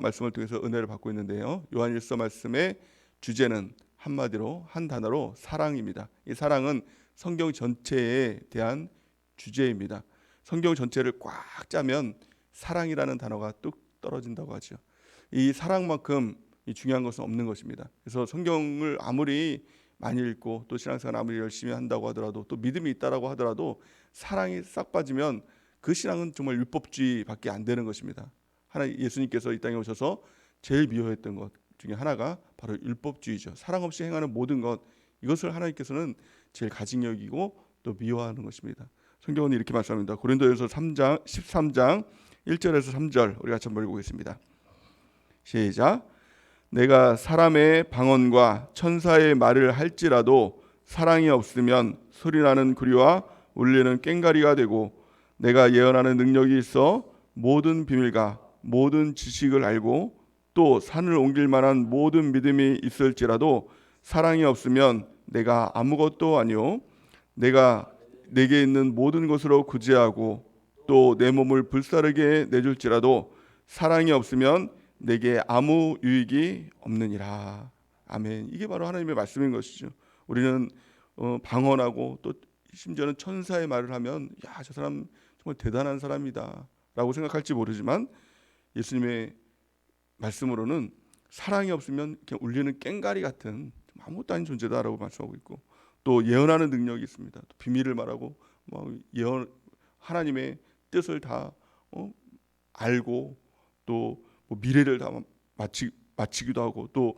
말씀을 통해서 은혜를 받고 있는데요. 요한일서 말씀의 주제는 한마디로 한 단어로 사랑입니다. 이 사랑은 성경 전체에 대한 주제입니다. 성경 전체를 꽉 짜면 사랑이라는 단어가 뚝 떨어진다고 하죠. 이 사랑만큼 중요한 것은 없는 것입니다. 그래서 성경을 아무리 많이 읽고 또 신앙생활 아무리 열심히 한다고 하더라도 또 믿음이 있다라고 하더라도 사랑이 싹 빠지면 그 신앙은 정말 율법주의밖에 안 되는 것입니다. 예수님께서 이 땅에 오셔서 제일 미워했던 것 중에 하나가 바로 율법주의죠. 사랑 없이 행하는 모든 것, 이것을 하나님께서는 제일 가증히 여기고 또 미워하는 것입니다. 성경은 이렇게 말씀합니다. 고린도전서 13장 1절에서 3절 우리 같이 한번 읽어보겠습니다. 시작. 내가 사람의 방언과 천사의 말을 할지라도 사랑이 없으면 소리나는 구리와 울리는 꽹과리가 되고, 내가 예언하는 능력이 있어 모든 비밀과 모든 지식을 알고 또 산을 옮길 만한 모든 믿음이 있을지라도 사랑이 없으면 내가 아무것도 아니요, 내가 내게 있는 모든 것으로 구제하고 또 내 몸을 불사르게 내줄지라도 사랑이 없으면 내게 아무 유익이 없느니라. 아멘. 이게 바로 하나님의 말씀인 것이죠. 우리는 방언하고 또 심지어는 천사의 말을 하면 야, 저 사람 정말 대단한 사람이다 라고 생각할지 모르지만, 예수님의 말씀으로는 사랑이 없으면 그냥 울리는 꽹과리 같은 아무것도 아닌 존재다라고 말씀하고 있고, 또 예언하는 능력이 있습니다. 또 비밀을 말하고 예언, 하나님의 뜻을 다 알고 또 미래를 다 마치기도 하고, 또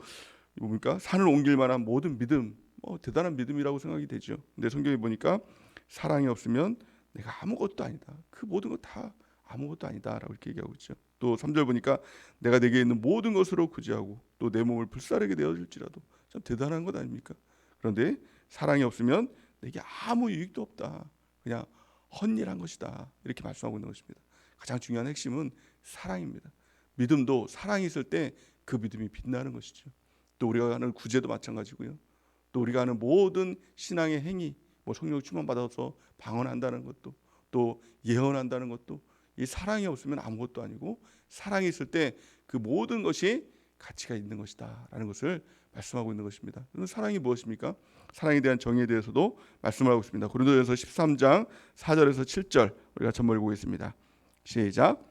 뭡니까? 산을 옮길 만한 모든 믿음, 대단한 믿음이라고 생각이 되죠. 근데 성경에 보니까 사랑이 없으면 내가 아무것도 아니다. 그 모든 것 다 아무것도 아니다라고 이렇게 얘기하고 있죠. 또 3절 보니까 내가 내게 있는 모든 것으로 구제하고 또 내 몸을 불사르게 되어줄지라도, 참 대단한 것 아닙니까? 그런데 사랑이 없으면 내게 아무 유익도 없다. 그냥 헛일한 것이다. 이렇게 말씀하고 있는 것입니다. 가장 중요한 핵심은 사랑입니다. 믿음도 사랑이 있을 때 그 믿음이 빛나는 것이죠. 또 우리가 하는 구제도 마찬가지고요. 또 우리가 하는 모든 신앙의 행위, 성령 충만 받아서 방언한다는 것도 또 예언한다는 것도 이 사랑이 없으면 아무것도 아니고, 사랑이 있을 때 그 모든 것이 가치가 있는 것이다라는 것을 말씀하고 있는 것입니다. 그럼 사랑이 무엇입니까? 사랑에 대한 정의에 대해서도 말씀을 하고 있습니다. 고린도전서 13장 4절에서 7절 우리가 같이 한번 읽어보겠습니다. 시작.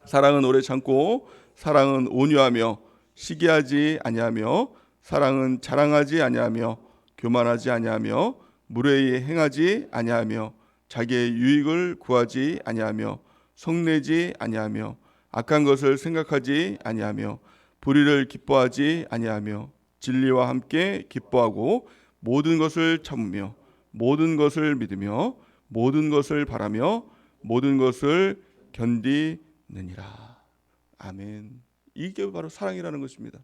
사랑은 오래 참고 사랑은 온유하며 시기하지 아니하며 사랑은 자랑하지 아니하며 교만하지 아니하며 무례히 행하지 아니하며 자기의 유익을 구하지 아니하며 성내지 아니하며 악한 것을 생각하지 아니하며 불의를 기뻐하지 아니하며 진리와 함께 기뻐하고 모든 것을 참으며 모든 것을 믿으며 모든 것을 바라며 모든 것을 견디느니라. 아멘. 이게 바로 사랑이라는 것입니다.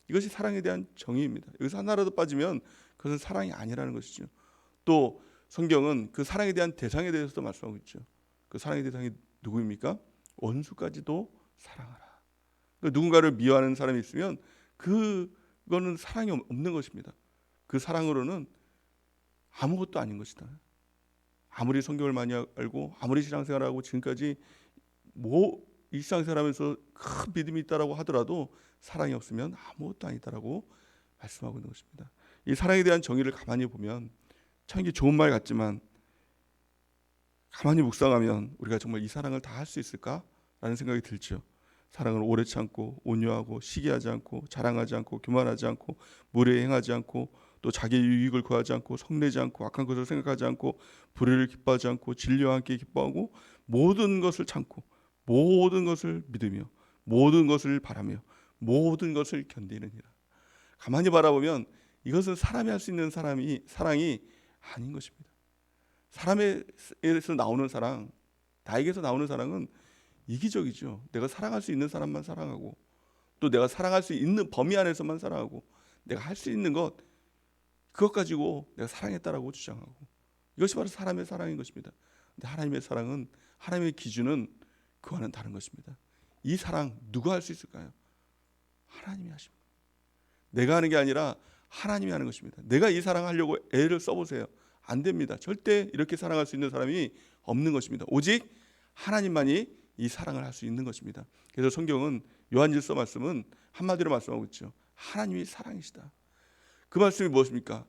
이것이 사랑에 대한 정의입니다. 여기서 하나라도 빠지면 그것은 사랑이 아니라는 것이죠. 또 성경은 그 사랑에 대한 대상에 대해서도 말씀하고 있죠. 그 사랑의 대상이 누구입니까? 원수까지도 사랑하라. 그러니까 누군가를 미워하는 사람이 있으면 그거는 사랑이 없는 것입니다. 그 사랑으로는 아무것도 아닌 것이다. 아무리 성경을 많이 알고 아무리 신앙생활하고 지금까지 일상생활하면서 큰 믿음이 있다라고 하더라도 사랑이 없으면 아무것도 아니다라고 말씀하고 있는 것입니다. 이 사랑에 대한 정의를 가만히 보면 참 이게 좋은 말 같지만, 가만히 묵상하면 우리가 정말 이 사랑을 다 할 수 있을까라는 생각이 들죠. 사랑을 오래 참고 온유하고 시기하지 않고 자랑하지 않고 교만하지 않고 무례히 행하지 않고 또 자기의 유익을 구하지 않고 성내지 않고 악한 것을 생각하지 않고 불의를 기뻐하지 않고 진리와 함께 기뻐하고 모든 것을 참고 모든 것을 믿으며 모든 것을 바라며 모든 것을 견디느니라. 가만히 바라보면 이것은 사람이 할 수 있는 사랑이 아닌 것입니다. 사람에서 나오는 사랑, 나에게서 나오는 사랑은 이기적이죠. 내가 사랑할 수 있는 사람만 사랑하고 또 내가 사랑할 수 있는 범위 안에서만 사랑하고 내가 할 수 있는 것, 그것 가지고 내가 사랑했다라고 주장하고, 이것이 바로 사람의 사랑인 것입니다. 근데 하나님의 사랑은, 하나님의 기준은 그와는 다른 것입니다. 이 사랑 누가 할 수 있을까요? 하나님이 하십니다. 내가 하는 게 아니라 하나님이 하는 것입니다. 내가 이 사랑하려고 애를 써보세요. 안 됩니다. 절대 이렇게 사랑할 수 있는 사람이 없는 것입니다. 오직 하나님만이 이 사랑을 할 수 있는 것입니다. 그래서 성경은 요한일서 말씀은 한마디로 말씀하고 있죠. 하나님이 사랑이시다. 그 말씀이 무엇입니까?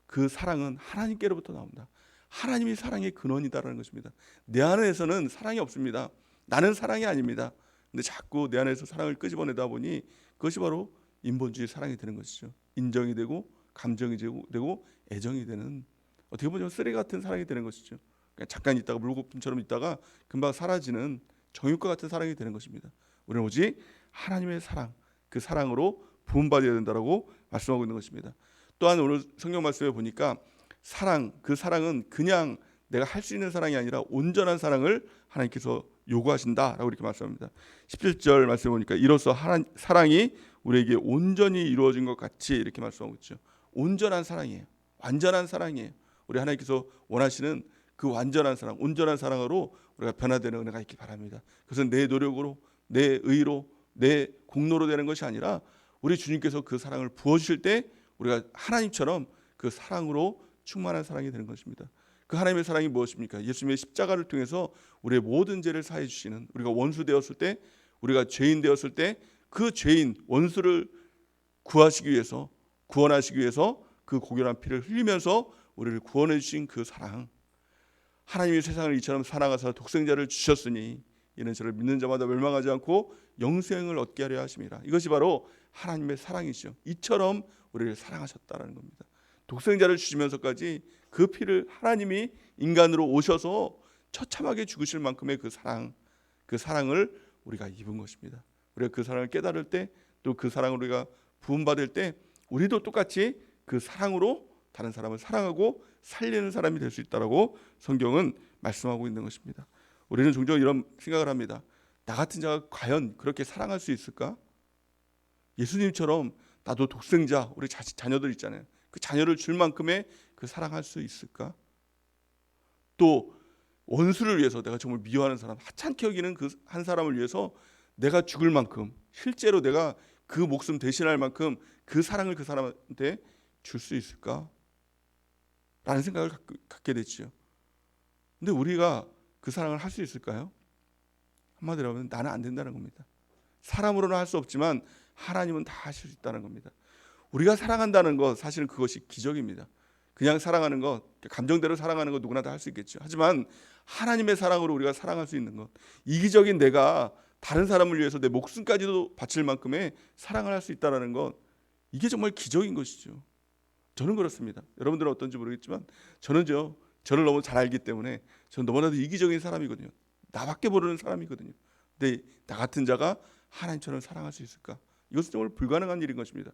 그 사랑은 하나님께로부터 나온다. 하나님이 사랑의 근원이다라는 것입니다. 내 안에서는 사랑이 없습니다. 나는 사랑이 아닙니다. 근데 자꾸 내 안에서 사랑을 끄집어내다 보니 그것이 바로 인본주의 사랑이 되는 것이죠. 인정이 되고 감정이 되고 애정이 되는, 어떻게 보면 쓰레기 같은 사랑이 되는 것이죠. 그냥 잠깐 있다가 물거품처럼 있다가 금방 사라지는 정육과 같은 사랑이 되는 것입니다. 우리는 오직 하나님의 사랑, 그 사랑으로 부음받아야 된다라고 말씀하고 있는 것입니다. 또한 오늘 성경 말씀에 보니까 사랑, 그 사랑은 그냥 내가 할 수 있는 사랑이 아니라 온전한 사랑을 하나님께서 요구하신다라고 이렇게 말씀합니다. 17절 말씀해 보니까 이로써 사랑이 우리에게 온전히 이루어진 것 같이 이렇게 말씀하고 있죠. 온전한 사랑이에요. 완전한 사랑이에요. 우리 하나님께서 원하시는 그 완전한 사랑, 온전한 사랑으로 우리가 변화되는 은혜가 있기 바랍니다. 그것은 내 노력으로, 내 의로, 내 공로로 되는 것이 아니라 우리 주님께서 그 사랑을 부어주실 때 우리가 하나님처럼 그 사랑으로 충만한 사랑이 되는 것입니다. 그 하나님의 사랑이 무엇입니까? 예수님의 십자가를 통해서 우리의 모든 죄를 사해 주시는, 우리가 원수 되었을 때, 우리가 죄인 되었을 때 그 죄인 원수를 구하시기 위해서, 구원하시기 위해서 그 고결한 피를 흘리면서 우리를 구원해 주신 그 사랑. 하나님이 세상을 이처럼 사랑하사 독생자를 주셨으니 이는 저를 믿는 자마다 멸망하지 않고 영생을 얻게 하려 하심이라. 이것이 바로 하나님의 사랑이죠. 이처럼 우리를 사랑하셨다는 겁니다. 독생자를 주시면서까지 그 피를 하나님이 인간으로 오셔서 처참하게 죽으실 만큼의 그 사랑을 우리가 입은 것입니다. 우리가 그 사랑을 깨달을 때, 또 그 사랑을 우리가 부음받을 때 우리도 똑같이 그 사랑으로 다른 사람을 사랑하고 살리는 사람이 될 수 있다라고 성경은 말씀하고 있는 것입니다. 우리는 종종 이런 생각을 합니다. 나 같은 자가 과연 그렇게 사랑할 수 있을까? 예수님처럼 나도 독생자, 우리 자녀들 있잖아요. 그 자녀를 줄 만큼의 그 사랑할 수 있을까? 또 원수를 위해서, 내가 정말 미워하는 사람, 하찮게 여기는 그 한 사람을 위해서 내가 죽을 만큼, 실제로 내가 그 목숨 대신할 만큼 그 사랑을 그 사람한테 줄 수 있을까? 라는 생각을 갖게 됐죠. 근데 우리가 그 사랑을 할 수 있을까요? 한마디로 하면 나는 안 된다는 겁니다. 사람으로는 할 수 없지만 하나님은 다 하실 수 있다는 겁니다. 우리가 사랑한다는 것, 사실은 그것이 기적입니다. 그냥 사랑하는 것, 감정대로 사랑하는 것 누구나 다 할 수 있겠죠. 하지만 하나님의 사랑으로 우리가 사랑할 수 있는 것, 이기적인 내가 다른 사람을 위해서 내 목숨까지도 바칠 만큼의 사랑을 할 수 있다는 것, 이게 정말 기적인 것이죠. 저는 그렇습니다. 여러분들은 어떤지 모르겠지만 저는요, 저를 너무 잘 알기 때문에 저는 너무나도 이기적인 사람이거든요. 나밖에 모르는 사람이거든요. 근데 나 같은 자가 하나님처럼 사랑할 수 있을까? 이것은 정말 불가능한 일인 것입니다.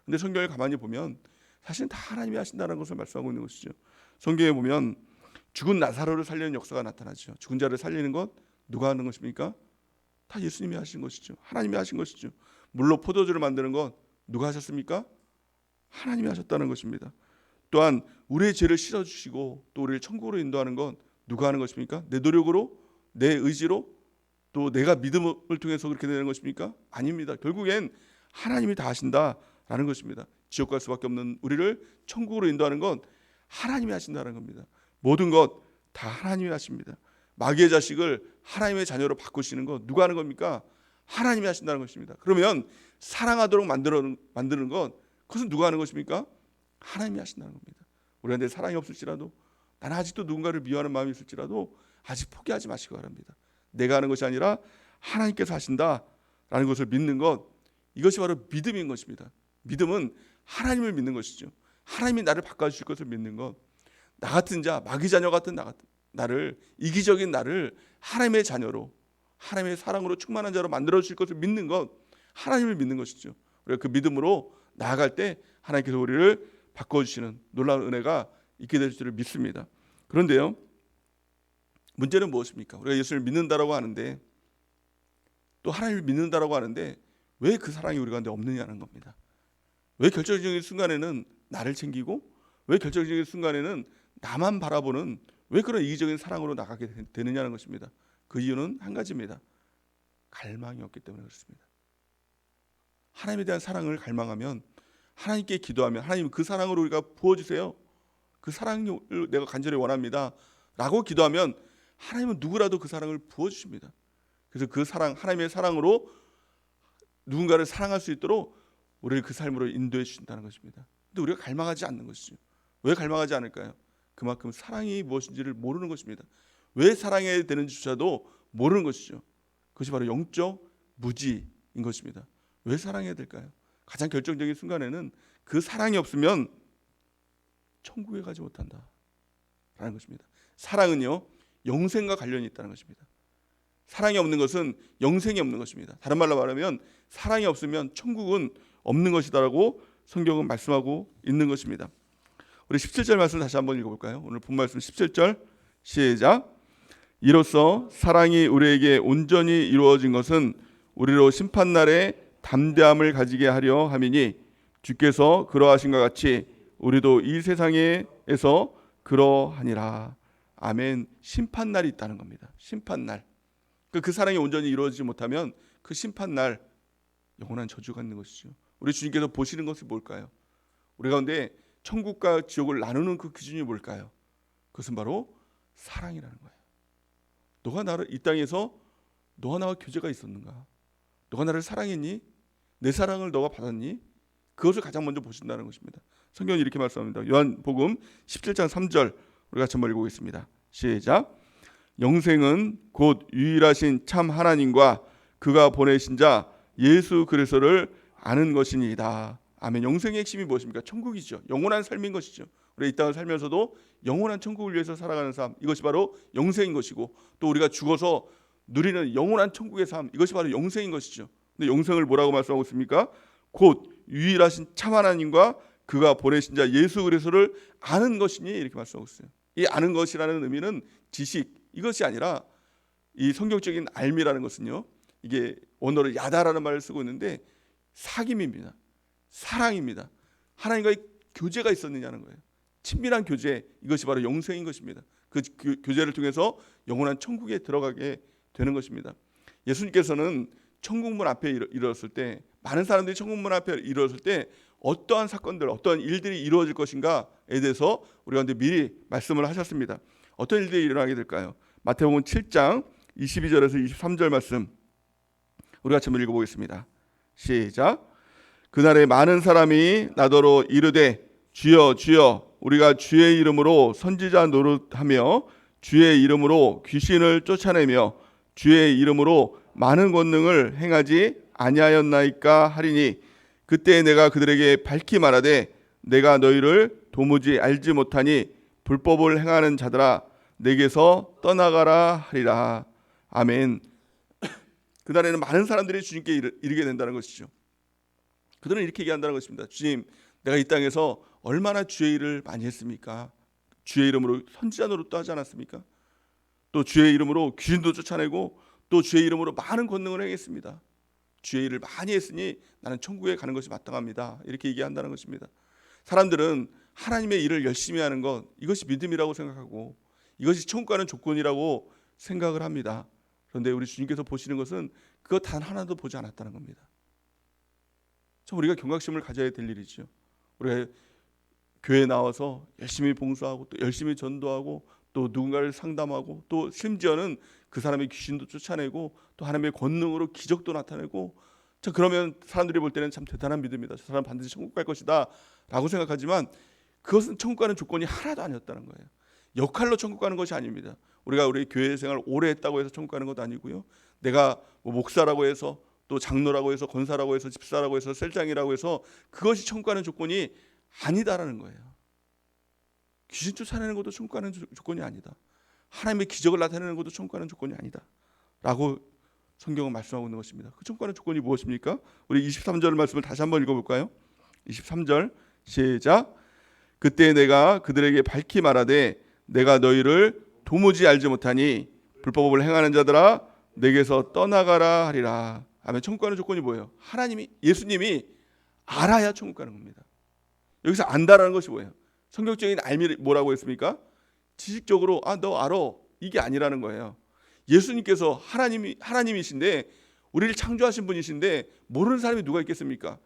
근데 성경을 가만히 보면 사실은 다 하나님이 하신다는 것을 말씀하고 있는 것이죠. 성경에 보면 죽은 나사로를 살리는 역사가 나타나죠. 죽은 자를 살리는 것 누가 하는 것입니까? 다 예수님이 하신 것이죠. 하나님이 하신 것이죠. 물로 포도주를 만드는 것 누가 하셨습니까? 하나님이 하셨다는 것입니다. 또한 우리의 죄를 씻어주시고 또 우리를 천국으로 인도하는 건 누가 하는 것입니까? 내 노력으로, 내 의지로, 또 내가 믿음을 통해서 그렇게 되는 것입니까? 아닙니다. 결국엔 하나님이 다 하신다라는 것입니다. 지옥 갈 수밖에 없는 우리를 천국으로 인도하는 건 하나님이 하신다는 겁니다. 모든 것 다 하나님이 하십니다. 마귀의 자식을 하나님의 자녀로 바꾸시는 것 누가 하는 겁니까? 하나님이 하신다는 것입니다. 그러면 사랑하도록 만드는 것, 그것은 누가 하는 것입니까? 하나님이 하신다는 겁니다. 우리가 내 사랑이 없을지라도, 나는 아직도 누군가를 미워하는 마음이 있을지라도 아직 포기하지 마시기 바랍니다. 내가 하는 것이 아니라 하나님께서 하신다라는 것을 믿는 것, 이것이 바로 믿음인 것입니다. 믿음은 하나님을 믿는 것이죠. 하나님이 나를 바꿔주실 것을 믿는 것. 나 같은 자, 마귀 자녀 같은 나를, 이기적인 나를 하나님의 자녀로, 하나님의 사랑으로 충만한 자로 만들어주실 것을 믿는 것, 하나님을 믿는 것이죠. 우리가 그 믿음으로 나아갈 때 하나님께서 우리를 바꿔주시는 놀라운 은혜가 있게 될 줄을 믿습니다. 그런데요, 문제는 무엇입니까? 우리가 예수를 믿는다라고 하는데, 또 하나님을 믿는다라고 하는데 왜 그 사랑이 우리 가운데 없느냐는 겁니다. 왜 결정적인 순간에는 나를 챙기고, 왜 결정적인 순간에는 나만 바라보는, 왜 그런 이기적인 사랑으로 나가게 되느냐는 것입니다. 그 이유는 한 가지입니다. 갈망이 없기 때문에 그렇습니다. 하나님에 대한 사랑을 갈망하면, 하나님께 기도하면 하나님 그 사랑으로 우리가 부어주세요, 그 사랑을 내가 간절히 원합니다 라고 기도하면 하나님은 누구라도 그 사랑을 부어주십니다. 그래서 그 사랑, 하나님의 사랑으로 누군가를 사랑할 수 있도록 우리를 그 삶으로 인도해 주신다는 것입니다. 근데 우리가 갈망하지 않는 것이죠. 왜 갈망하지 않을까요? 그만큼 사랑이 무엇인지를 모르는 것입니다. 왜 사랑해야 되는지조차도 모르는 것이죠. 그것이 바로 영적 무지인 것입니다. 왜 사랑해야 될까요? 가장 결정적인 순간에는 그 사랑이 없으면 천국에 가지 못한다라는 것입니다. 사랑은요, 영생과 관련이 있다는 것입니다. 사랑이 없는 것은 영생이 없는 것입니다. 다른 말로 말하면 사랑이 없으면 천국은 없는 것이다라고 성경은 말씀하고 있는 것입니다. 우리 17절 말씀 다시 한번 읽어볼까요? 오늘 본 말씀 17절 시작. 이로써 사랑이 우리에게 온전히 이루어진 것은 우리로 심판날에 담대함을 가지게 하려 함이니 주께서 그러하신 것 같이 우리도 이 세상에서 그러하니라. 아멘. 심판날이 있다는 겁니다. 심판날. 그 사랑이 온전히 이루어지지 못하면 그 심판날 영원한 저주가 있는 것이죠. 우리 주님께서 보시는 것이 뭘까요? 우리 가운데 천국과 지옥을 나누는 그 기준이 뭘까요? 그것은 바로 사랑이라는 거예요. 너가 나를 이 땅에서 너와 나와 교제가 있었는가? 너가 나를 사랑했니? 내 사랑을 너가 받았니? 그것을 가장 먼저 보신다는 것입니다. 성경은 이렇게 말씀합니다. 요한복음 17장 3절 우리 같이 한번 읽어보겠습니다. 시작. 영생은 곧 유일하신 참 하나님과 그가 보내신 자 예수 그리스도를 아는 것이니이다. 아멘. 영생의 핵심이 무엇입니까? 천국이죠. 영원한 삶인 것이죠. 우리 이 땅을 살면서도 영원한 천국을 위해서 살아가는 삶, 이것이 바로 영생인 것이고, 또 우리가 죽어서 누리는 영원한 천국의 삶, 이것이 바로 영생인 것이죠. 근데 영생을 뭐라고 말씀하고 있습니까? 곧 유일하신 참 하나님과 그가 보내신 자 예수 그리스도를 아는 것이니, 이렇게 말씀하고 있어요. 이 아는 것이라는 의미는 지식, 이것이 아니라 이 성경적인 알미라는 것은요, 이게 원어로 야다라는 말을 쓰고 있는데 사귐입니다. 사랑입니다. 하나님과의 교제가 있었느냐는 거예요. 친밀한 교제, 이것이 바로 영생인 것입니다. 그 교제를 통해서 영원한 천국에 들어가게 되는 것입니다. 예수님께서는 천국문 앞에 이르렀을 때, 많은 사람들이 천국문 앞에 이르렀을 때 어떠한 사건들, 어떠한 일들이 이루어질 것인가에 대해서 우리 가운데 미리 말씀을 하셨습니다. 어떤 일들이 일어나게 될까요? 마태복음 7장 22절에서 23절 말씀 우리 같이 한번 읽어보겠습니다. 시작. 그날에 많은 사람이 나더러 이르되 주여 주여 우리가 주의 이름으로 선지자 노릇하며 주의 이름으로 귀신을 쫓아내며 주의 이름으로 많은 권능을 행하지 아니하였나이까 하리니 그때 내가 그들에게 밝히 말하되 내가 너희를 도무지 알지 못하니 불법을 행하는 자들아 내게서 떠나가라 하리라. 아멘. 그날에는 많은 사람들이 주님께 이르게 된다는 것이죠. 그들은 이렇게 얘기한다는 것입니다. 주님, 내가 이 땅에서 얼마나 주의 일을 많이 했습니까? 주의 이름으로 선지자 노릇도 하지 않았습니까? 또 주의 이름으로 귀신도 쫓아내고 또 주의 이름으로 많은 권능을 행했습니다. 주의 일을 많이 했으니 나는 천국에 가는 것이 마땅합니다. 이렇게 얘기한다는 것입니다. 사람들은 하나님의 일을 열심히 하는 것, 이것이 믿음이라고 생각하고 이것이 천국 가는 조건이라고 생각을 합니다. 그런데 우리 주님께서 보시는 것은 그것 단 하나도 보지 않았다는 겁니다. 참 우리가 경각심을 가져야 될 일이죠. 우리가 교회에 나와서 열심히 봉사하고 또 열심히 전도하고 또 누군가를 상담하고 또 심지어는 그 사람의 귀신도 쫓아내고 또 하나님의 권능으로 기적도 나타내고, 자 그러면 사람들이 볼 때는 참 대단한 믿음이다. 저 사람 반드시 천국 갈 것이다 라고 생각하지만 그것은 천국 가는 조건이 하나도 아니었다는 거예요. 역할로 천국 가는 것이 아닙니다. 우리가 우리 교회 생활 오래 했다고 해서 천국 가는 것도 아니고요. 내가 뭐 목사라고 해서 또 장로라고 해서 권사라고 해서 집사라고 해서 셀장이라고 해서 그것이 천국 가는 조건이 아니다라는 거예요. 귀신 쫓아내는 것도 천국 가는 조건이 아니다. 하나님의 기적을 나타내는 것도 천국 가는 조건이 아니다 라고 성경은 말씀하고 있는 것입니다. 그 천국 가는 조건이 무엇입니까? 우리 23절 말씀을 다시 한번 읽어볼까요? 23절 시작. 그때 내가 그들에게 밝히 말하되 내가 너희를 도무지 알지 못하니 불법을 행하는 자들아 내게서 떠나가라 하리라. 아멘. 천국 가는 조건이 뭐예요? 하나님이, 예수님이 알아야 천국 가는 겁니다. 여기서 안다라는 것이 뭐예요? 성경적인 알미 뭐라고 했습니까? 지식적으로 너 알아, 이게 아니라는 거예요. 예수님께서 하나님이신데 우리를 창조하신 분이신데 모르는 사람이 누가 있겠습니까?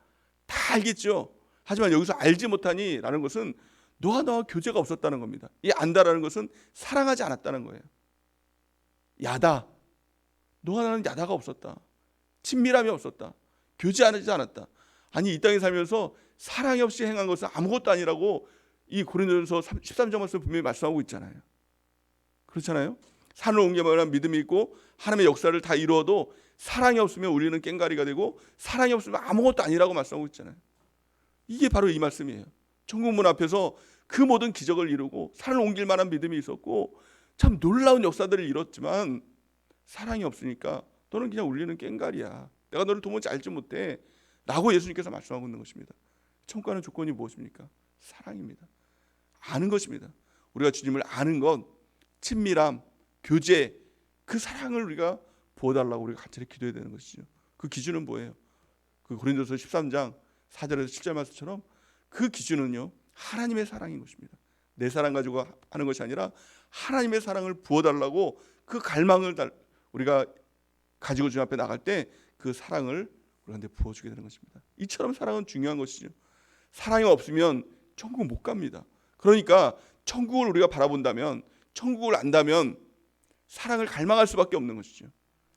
다 알겠죠. 하지만 여기서 알지 못하니 라는 것은 너와 나와 교제가 없었다는 겁니다. 이 안다라는 것은 사랑하지 않았다는 거예요. 야다, 너와 나는 야다가 없었다. 친밀함이 없었다. 교제하지 않았다. 아니 이 땅에 살면서 사랑이 없이 행한 것은 아무것도 아니라고 이 고린도전서 13장 말씀 분명히 말씀하고 있잖아요. 그렇잖아요. 산을 옮길 만한 믿음이 있고 하나님의 역사를 다 이루어도 사랑이 없으면 우리는 꽹가리가 되고 사랑이 없으면 아무것도 아니라고 말씀하고 있잖아요. 이게 바로 이 말씀이에요. 천국문 앞에서 그 모든 기적을 이루고 산을 옮길 만한 믿음이 있었고 참 놀라운 역사들을 이뤘지만 사랑이 없으니까 너는 그냥 울리는 꽹가리야. 내가 너를 도무지 알지 못해 라고 예수님께서 말씀하고 있는 것입니다. 천국 가는 조건이 무엇입니까? 사랑입니다. 아는 것입니다. 우리가 주님을 아는 것, 친밀함, 교제, 그 사랑을 우리가 부어달라고 우리가 간절히 기도해야 되는 것이죠. 그 기준은 뭐예요? 그 고린도서 13장 4절에서 7절 말씀처럼 그 기준은요 하나님의 사랑인 것입니다. 내 사랑 가지고 하는 것이 아니라 하나님의 사랑을 부어달라고 그 갈망을 우리가 가지고 주님 앞에 나갈 때 그 사랑을 우리한테 부어주게 되는 것입니다. 이처럼 사랑은 중요한 것이죠. 사랑이 없으면 천국 못 갑니다. 그러니까 천국을 우리가 바라본다면, 천국을 안다면 사랑을 갈망할 수밖에 없는 것이죠.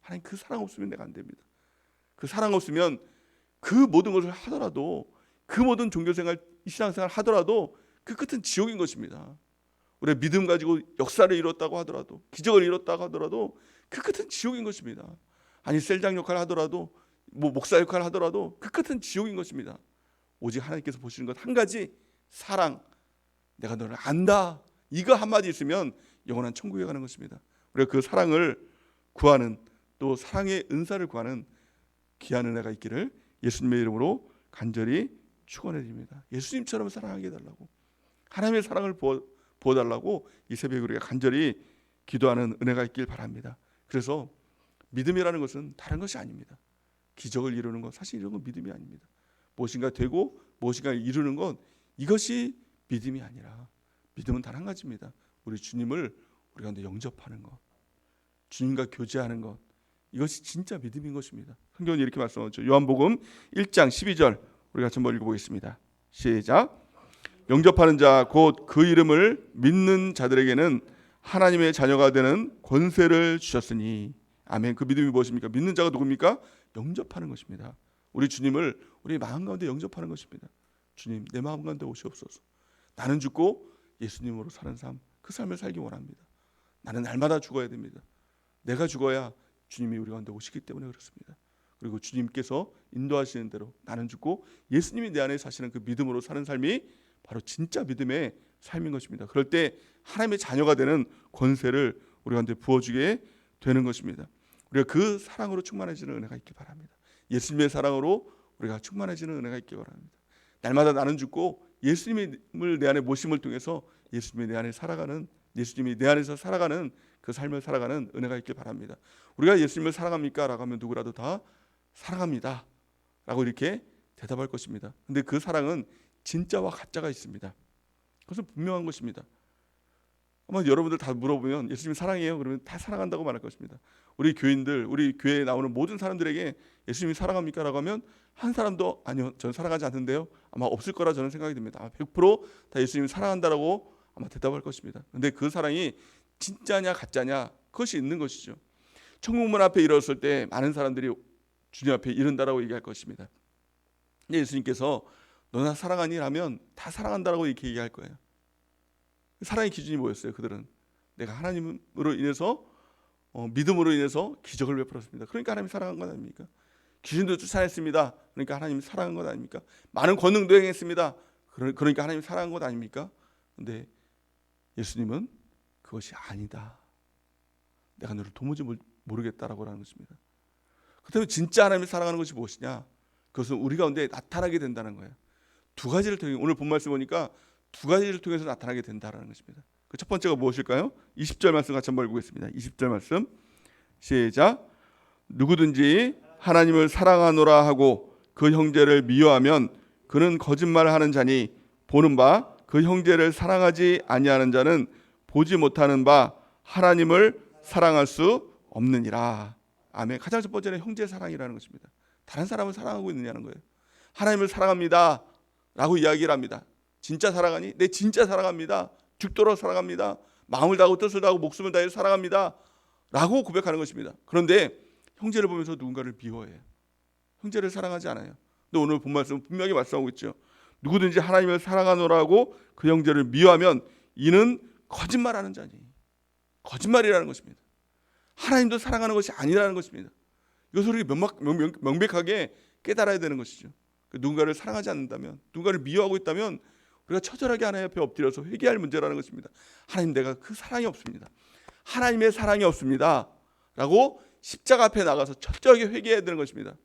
하나님 그 사랑 없으면 내가 안 됩니다. 그 사랑 없으면 그 모든 것을 하더라도, 그 모든 종교생활, 신앙생활 하더라도 그 끝은 지옥인 것입니다. 우리가 믿음 가지고 역사를 이뤘다고 하더라도, 기적을 이뤘다고 하더라도 그 끝은 지옥인 것입니다. 아니 셀장 역할을 하더라도, 목사 역할을 하더라도 그 끝은 지옥인 것입니다. 오직 하나님께서 보시는 것 한 가지, 사랑. 내가 너를 안다. 이거 한마디 있으면 영원한 천국에 가는 것입니다. 우리가 그 사랑을 구하는, 또 사랑의 은사를 구하는 귀한 은혜가 있기를 예수님의 이름으로 간절히 축원해 드립니다. 예수님처럼 사랑하게 해달라고, 하나님의 사랑을 부어달라고 이 새벽에 우리가 간절히 기도하는 은혜가 있길 바랍니다. 그래서 믿음이라는 것은 다른 것이 아닙니다. 기적을 이루는 것, 사실 이런 건 믿음이 아닙니다. 무엇인가 되고 무엇인가 이루는 것, 이것이 믿음이 아니라 믿음은 단 한 가지입니다. 우리 주님을 우리 가운데 영접하는 것, 주님과 교제하는 것, 이것이 진짜 믿음인 것입니다. 성경은 이렇게 말씀하죠. 요한복음 1장 12절 우리 같이 한번 읽어보겠습니다. 시작. 영접하는 자 곧 그 이름을 믿는 자들에게는 하나님의 자녀가 되는 권세를 주셨으니. 아멘. 그 믿음이 무엇입니까? 믿는 자가 누굽니까? 영접하는 것입니다. 우리 주님을 우리 마음 가운데 영접하는 것입니다. 주님, 내 마음 가운데 오시옵소서. 나는 죽고 예수님으로 사는 삶, 그 삶을 살기 원합니다. 나는 날마다 죽어야 됩니다. 내가 죽어야 주님이 우리 가운데 오시기 때문에 그렇습니다. 그리고 주님께서 인도하시는 대로 나는 죽고 예수님이 내 안에 사시는 그 믿음으로 사는 삶이 바로 진짜 믿음의 삶인 것입니다. 그럴 때 하나님의 자녀가 되는 권세를 우리 가운데 부어주게 되는 것입니다. 우리가 그 사랑으로 충만해지는 은혜가 있길 바랍니다. 예수님의 사랑으로 우리가 충만해지는 은혜가 있길 바랍니다. 날마다 나는 죽고 예수님을 내 안에 모심을 통해서 예수님이 내 안에 살아가는, 예수님이 내 안에서 살아가는 그 삶을 살아가는 은혜가 있길 바랍니다. 우리가 예수님을 사랑합니까? 라고 하면 누구라도 다 사랑합니다 라고 이렇게 대답할 것입니다. 근데 그 사랑은 진짜와 가짜가 있습니다. 그것은 분명한 것입니다. 아마 여러분들 다 물어보면 예수님 사랑해요? 그러면 다 사랑한다고 말할 것입니다. 우리 교인들, 우리 교회에 나오는 모든 사람들에게 예수님이 사랑합니까? 라고 하면 한 사람도 아니요, 저는 사랑하지 않는데요, 아마 없을 거라 저는 생각이 듭니다. 아마 100% 다 예수님이 사랑한다라고 아마 대답할 것입니다. 근데 그 사랑이 진짜냐 가짜냐, 그것이 있는 것이죠. 천국문 앞에 이르렀을 때 많은 사람들이 주님 앞에 이른다라고 얘기할 것입니다. 근데 예수님께서 너나 사랑하니? 라면 다 사랑한다라고 이렇게 얘기할 거예요. 사랑의 기준이 뭐였어요? 그들은 내가 하나님으로 인해서 믿음으로 인해서 기적을 베풀었습니다. 그러니까 하나님이 사랑한 것 아닙니까? 귀신도 쫓아냈습니다. 그러니까 하나님이 사랑한 것 아닙니까? 많은 권능도 행했습니다. 그러니까 하나님이 사랑한 것 아닙니까? 근데 예수님은 그것이 아니다. 내가 너를 도무지 모르겠다라고 하는 것입니다. 그렇다면 진짜 하나님을 사랑하는 것이 무엇이냐? 그것은 우리 가운데 나타나게 된다는 거예요. 두 가지를 통해, 오늘 본 말씀 보니까 두 가지를 통해서 나타나게 된다는 것입니다. 그 첫 번째가 무엇일까요? 20절 말씀 같이 한번 읽겠습니다. 20절 말씀 시작. 누구든지 하나님을 사랑하노라 하고 그 형제를 미워하면 그는 거짓말하는 자니 보는 바 그 형제를 사랑하지 아니하는 자는 보지 못하는 바 하나님을 사랑할 수 없느니라. 아멘. 가장 첫 번째는 형제 사랑이라는 것입니다. 다른 사람을 사랑하고 있느냐는 거예요. 하나님을 사랑합니다 라고 이야기를 합니다. 진짜 사랑하니? 네, 진짜 사랑합니다. 죽도록 사랑합니다. 마음을 다하고 뜻을 다하고 목숨을 다해 사랑합니다 라고 고백하는 것입니다. 그런데 형제를 보면서 누군가를 미워해요. 형제를 사랑하지 않아요. 근데 오늘 본 말씀은 분명히 말씀하고 있죠. 누구든지 하나님을 사랑하노라고 그 형제를 미워하면 이는 거짓말하는 자니. 거짓말이라는 것입니다. 하나님도 사랑하는 것이 아니라는 것입니다. 이것을 우리가 명백하게 깨달아야 되는 것이죠. 누군가를 사랑하지 않는다면, 누군가를 미워하고 있다면 우리가 처절하게 하나님 앞에 엎드려서 회개할 문제라는 것입니다. 하나님, 내가 그 사랑이 없습니다. 하나님의 사랑이 없습니다 라고 십자가 앞에 나가서 철저하게 회개해야 되는 것입니다.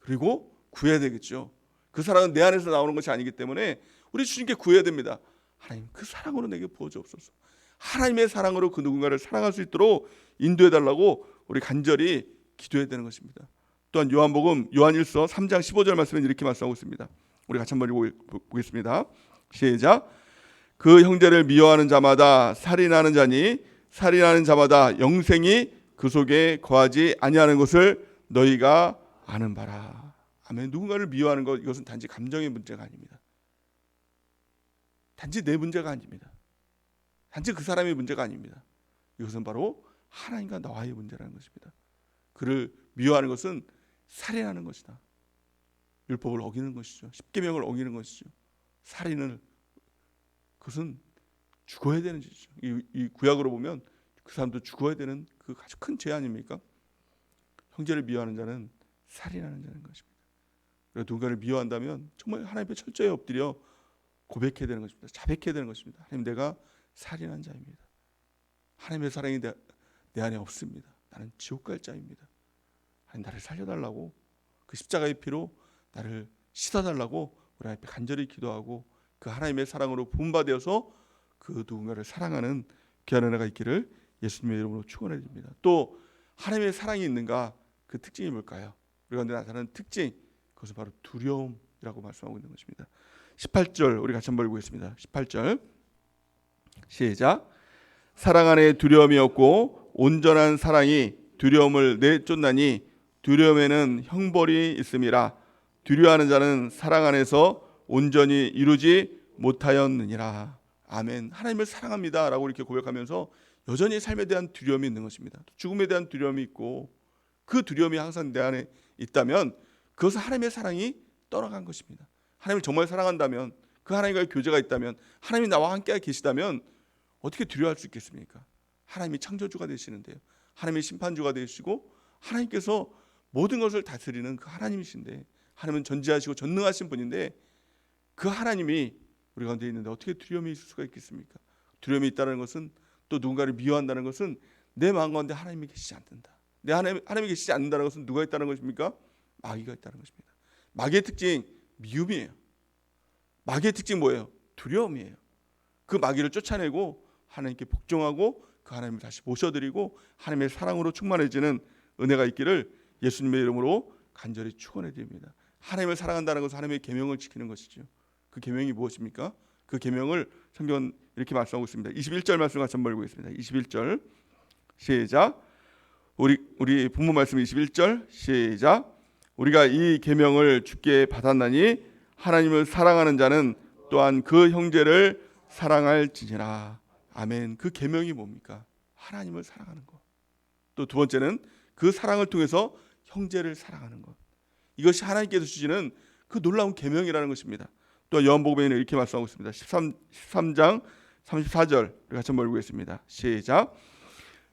그리고 구해야 되겠죠. 그 사랑은 내 안에서 나오는 것이 아니기 때문에 우리 주님께 구해야 됩니다. 하나님, 그 사랑으로 내게 부어주옵소서. 하나님의 사랑으로 그 누군가를 사랑할 수 있도록 인도해달라고 우리 간절히 기도해야 되는 것입니다. 또한 요한복음 요한일서 3장 15절 말씀에 이렇게 말씀하고 있습니다. 우리 같이 한번 보겠습니다. 시작. 그 형제를 미워하는 자마다 살인하는 자니 살인하는 자마다 영생이 그 속에 거하지 아니하는 것을 너희가 아는 바라. 아멘. 누군가를 미워하는 것, 이것은 단지 감정의 문제가 아닙니다. 단지 내 문제가 아닙니다. 단지 그 사람의 문제가 아닙니다. 이것은 바로 하나님과 나와의 문제라는 것입니다. 그를 미워하는 것은 살인하는 것이다. 율법을 어기는 것이죠. 십계명을 어기는 것이죠. 살인을, 그것은 죽어야 되는 짓이죠. 이 구약으로 보면 그 사람도 죽어야 되는 그 아주 큰 죄 아닙니까? 형제를 미워하는 자는 살인하는 자는 것입니다. 그리고 누군가를 미워한다면 정말 하나님 앞에 철저히 엎드려 고백해야 되는 것입니다. 자백해야 되는 것입니다. 하나님, 내가 살인한 자입니다. 하나님의 사랑이 내 안에 없습니다. 나는 지옥 갈 자입니다. 하나님, 나를 살려달라고, 그 십자가의 피로 나를 씻어달라고 우리 앞에 간절히 기도하고 그 하나님의 사랑으로 부음받아서 그 누군가를 사랑하는 귀한 은혜가 있기를 예수님의 이름으로 축원해 드립니다. 또 하나님의 사랑이 있는가, 그 특징이 뭘까요? 우리 가운데 나타나는 특징, 그것은 바로 두려움이라고 말씀하고 있는 것입니다. 18절 우리 같이 한번 읽겠습니다. 18절 시작. 사랑 안에 두려움이 없고 온전한 사랑이 두려움을 내쫓나니 두려움에는 형벌이 있음이라. 두려워하는 자는 사랑 안에서 온전히 이루지 못하였느니라. 아멘. 하나님을 사랑합니다 라고 이렇게 고백하면서 여전히 삶에 대한 두려움이 있는 것입니다. 죽음에 대한 두려움이 있고, 그 두려움이 항상 내 안에 있다면 그것은 하나님의 사랑이 떠나간 것입니다. 하나님을 정말 사랑한다면, 그 하나님과의 교제가 있다면, 하나님이 나와 함께 계시다면 어떻게 두려워할 수 있겠습니까? 하나님이 창조주가 되시는데요, 하나님이 심판주가 되시고 하나님께서 모든 것을 다스리는 그 하나님이신데, 하나님은 전지하시고 전능하신 분인데 그 하나님이 우리 가운데 있는데 어떻게 두려움이 있을 수가 있겠습니까? 두려움이 있다는 것은, 또 누군가를 미워한다는 것은 내 마음 가운데 하나님이 계시지 않는다. 내 하나님이 계시지 않는다는 것은 누가 있다는 것입니까? 마귀가 있다는 것입니다. 마귀의 특징 미움이에요. 마귀의 특징 뭐예요? 두려움이에요. 그 마귀를 쫓아내고 하나님께 복종하고 그 하나님을 다시 모셔드리고 하나님의 사랑으로 충만해지는 은혜가 있기를 예수님의 이름으로 간절히 축원해 드립니다. 하나님을 사랑한다는 것은 하나님의 계명을 지키는 것이죠. 그 계명이 무엇입니까? 그 계명을 성경은 이렇게 말씀하고 있습니다. 21절 말씀 같이 한번 읽겠습니다. 21절 시작. 우리 본문 말씀 21절 시작. 우리가 이 계명을 주께 받았나니 하나님을 사랑하는 자는 또한 그 형제를 사랑할지니라. 아멘. 그 계명이 뭡니까? 하나님을 사랑하는 것. 또 두 번째는 그 사랑을 통해서 형제를 사랑하는 것. 이것이 하나님께서 주시는 그 놀라운 계명이라는 것입니다. 또 요한복음에는 이렇게 말씀하고 있습니다. 13장 34절 같이 한번 읽겠습니다. 시작.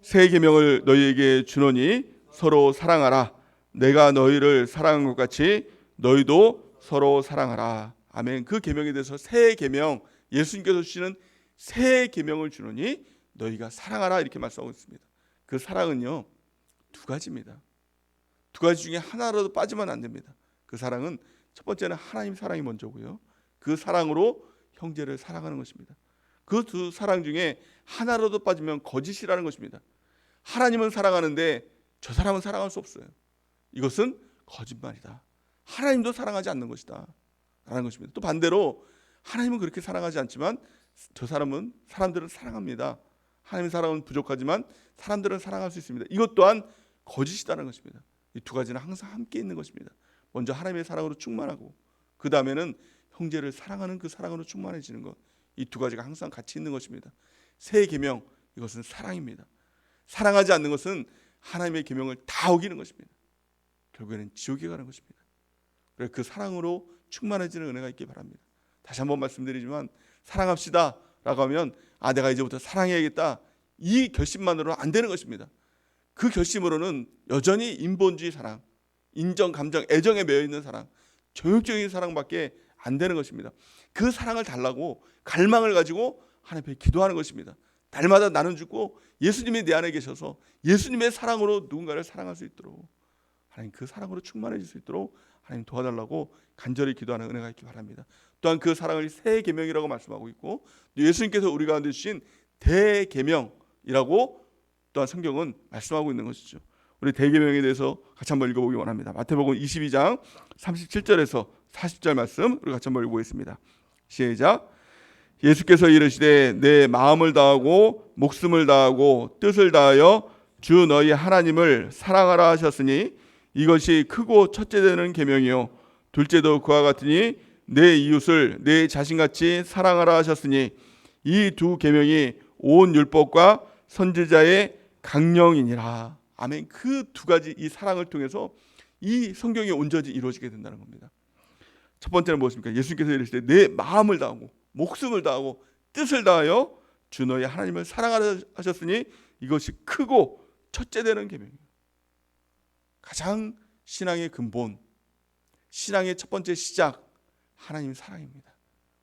새 계명을 너희에게 주노니 서로 사랑하라. 내가 너희를 사랑한 것 같이 너희도 서로 사랑하라. 아멘. 그 계명에 대해서 새 계명, 예수님께서 주시는 새 계명을 주노니 너희가 사랑하라, 이렇게 말씀하고 있습니다. 그 사랑은요, 두 가지입니다. 두 가지 중에 하나라도 빠지면 안 됩니다. 그 사랑은 첫 번째는 하나님 사랑이 먼저고요, 그 사랑으로 형제를 사랑하는 것입니다. 그 두 사랑 중에 하나라도 빠지면 거짓이라는 것입니다. 하나님은 사랑하는데 저 사람은 사랑할 수 없어요. 이것은 거짓말이다. 하나님도 사랑하지 않는 것이다 라는 것입니다. 또 반대로 하나님은 그렇게 사랑하지 않지만 사람들은 사랑합니다. 하나님의 사랑은 부족하지만 사람들은 사랑할 수 있습니다. 이것 또한 거짓이라는 것입니다. 이 두 가지는 항상 함께 있는 것입니다. 먼저 하나님의 사랑으로 충만하고 그 다음에는 형제를 사랑하는 그 사랑으로 충만해지는 것. 이 두 가지가 항상 같이 있는 것입니다. 새 계명, 이것은 사랑입니다. 사랑하지 않는 것은 하나님의 계명을 다 어기는 것입니다. 결국에는 지옥에 가는 것입니다. 그래서 그 사랑으로 충만해지는 은혜가 있기 바랍니다. 다시 한번 말씀드리지만 사랑합시다 라고 하면 내가 이제부터 사랑해야겠다, 이 결심만으로는 안 되는 것입니다. 그 결심으로는 여전히 인본주의 사랑, 인정, 감정, 애정에 매여 있는 사랑, 정욕적인 사랑밖에 안 되는 것입니다. 그 사랑을 달라고 갈망을 가지고 하나님 앞에 기도하는 것입니다. 날마다 나는 죽고 예수님이 내 안에 계셔서 예수님의 사랑으로 누군가를 사랑할 수 있도록, 하나님 그 사랑으로 충만해질 수 있도록 하나님 도와달라고 간절히 기도하는 은혜가 있기 바랍니다. 또한 그 사랑을 새 계명이라고 말씀하고 있고, 예수님께서 우리 가운데 주신 대계명이라고 또한 성경은 말씀하고 있는 것이죠. 우리 대계명에 대해서 같이 한번 읽어보기 원합니다. 마태복음 22장 37절에서 40절 말씀 우리 같이 한번 읽어보겠습니다. 시작. 예수께서 이르시되 내 마음을 다하고 목숨을 다하고 뜻을 다하여 주 너희 하나님을 사랑하라 하셨으니 이것이 크고 첫째 되는 계명이요 둘째도 그와 같으니 내 이웃을 내 자신같이 사랑하라 하셨으니 이 두 계명이 온 율법과 선지자의 강령이니라. 아멘. 그 두 가지 이 사랑을 통해서 이 성경이 온전히 이루어지게 된다는 겁니다. 첫 번째는 무엇입니까? 예수님께서 이르시되 내 마음을 다하고 목숨을 다하고 뜻을 다하여 주 너희 하나님을 사랑하라 하셨으니 이것이 크고 첫째 되는 계명이에요. 가장 신앙의 근본, 신앙의 첫 번째 시작, 하나님 사랑입니다.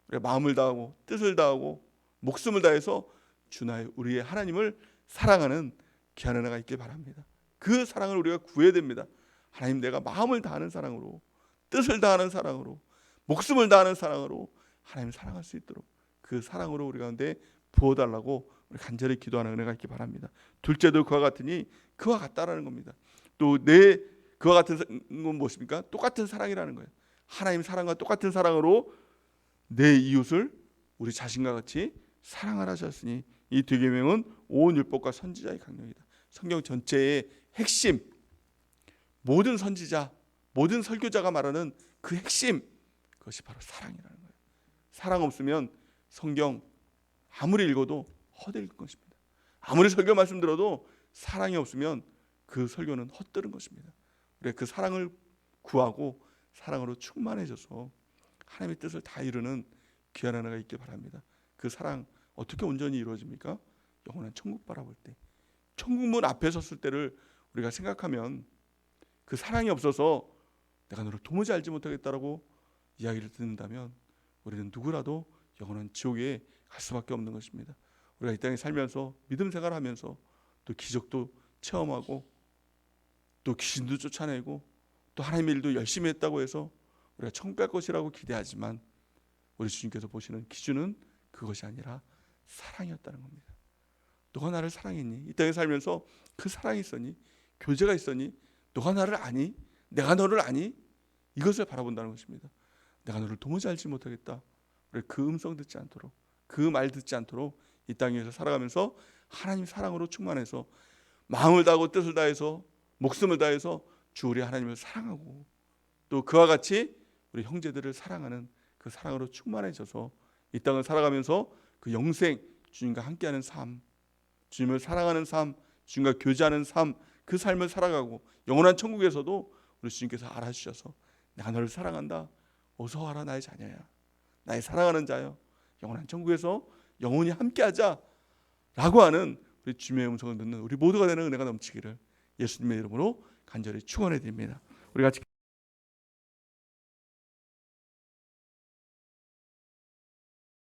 우리가 마음을 다하고 뜻을 다하고 목숨을 다해서 주 우리의 하나님을 사랑하는 귀한 은혜가 있길 바랍니다. 그 사랑을 우리가 구해야 됩니다. 하나님, 내가 마음을 다하는 사랑으로, 뜻을 다하는 사랑으로, 목숨을 다하는 사랑으로 하나님 사랑할 수 있도록 그 사랑으로 우리 가운데 부어달라고 우리 간절히 기도하는 은혜가 있길 바랍니다. 둘째도 그와 같으니, 그와 같다라는 겁니다. 또 그와 같은 건 무엇입니까? 똑같은 사랑이라는 거예요. 하나님 사랑과 똑같은 사랑으로 내 이웃을 우리 자신과 같이 사랑하라 하셨으니 이 두 계명은 온 율법과 선지자의 강령이다. 성경 전체의 핵심, 모든 선지자, 모든 설교자가 말하는 그 핵심, 그것이 바로 사랑이라는 거예요. 사랑 없으면 성경 아무리 읽어도 헛될 것입니다. 아무리 설교 말씀 들어도 사랑이 없으면 그 설교는 헛되는 것입니다. 우리가 그 사랑을 구하고 사랑으로 충만해져서 하나님의 뜻을 다 이루는 귀한 하나가 있길 바랍니다. 그 사랑 어떻게 온전히 이루어집니까? 영원한 천국 바라볼 때, 천국문 앞에 섰을 때를 우리가 생각하면 그 사랑이 없어서 내가 너를 도무지 알지 못하겠다라고 이야기를 듣는다면 우리는 누구라도 영원한 지옥에 갈 수밖에 없는 것입니다. 우리가 이 땅에 살면서 믿음 생활하면서 또 기적도 체험하고 또 귀신도 쫓아내고 또 하나님의 일도 열심히 했다고 해서 우리가 천국 갈 것이라고 기대하지만 우리 주님께서 보시는 기준은 그것이 아니라 사랑이었다는 겁니다. 너가 나를 사랑했니? 이 땅에 살면서 그 사랑이 있었니? 교제가 있었니? 너가 나를 아니? 내가 너를 아니? 이것을 바라본다는 것입니다. 내가 너를 도무지 알지 못하겠다. 그 음성 듣지 않도록, 그 말 듣지 않도록 이 땅에서 살아가면서 하나님 사랑으로 충만해서 마음을 다하고 뜻을 다해서 목숨을 다해서 주 우리 하나님을 사랑하고 또 그와 같이 우리 형제들을 사랑하는 그 사랑으로 충만해져서 이 땅을 살아가면서 그 영생 주님과 함께하는 삶, 주님을 사랑하는 삶, 주님과 교제하는 삶, 그 삶을 살아가고 영원한 천국에서도 우리 주님께서 알아주셔서 내가 너를 사랑한다. 어서 와라 나의 자녀야. 나의 사랑하는 자여. 영원한 천국에서 영원히 함께하자 라고 하는 우리 주님의 음성을 듣는 우리 모두가 되는 은혜가 넘치기를 예수님의 이름으로 간절히 축원해 드립니다. 우리 같이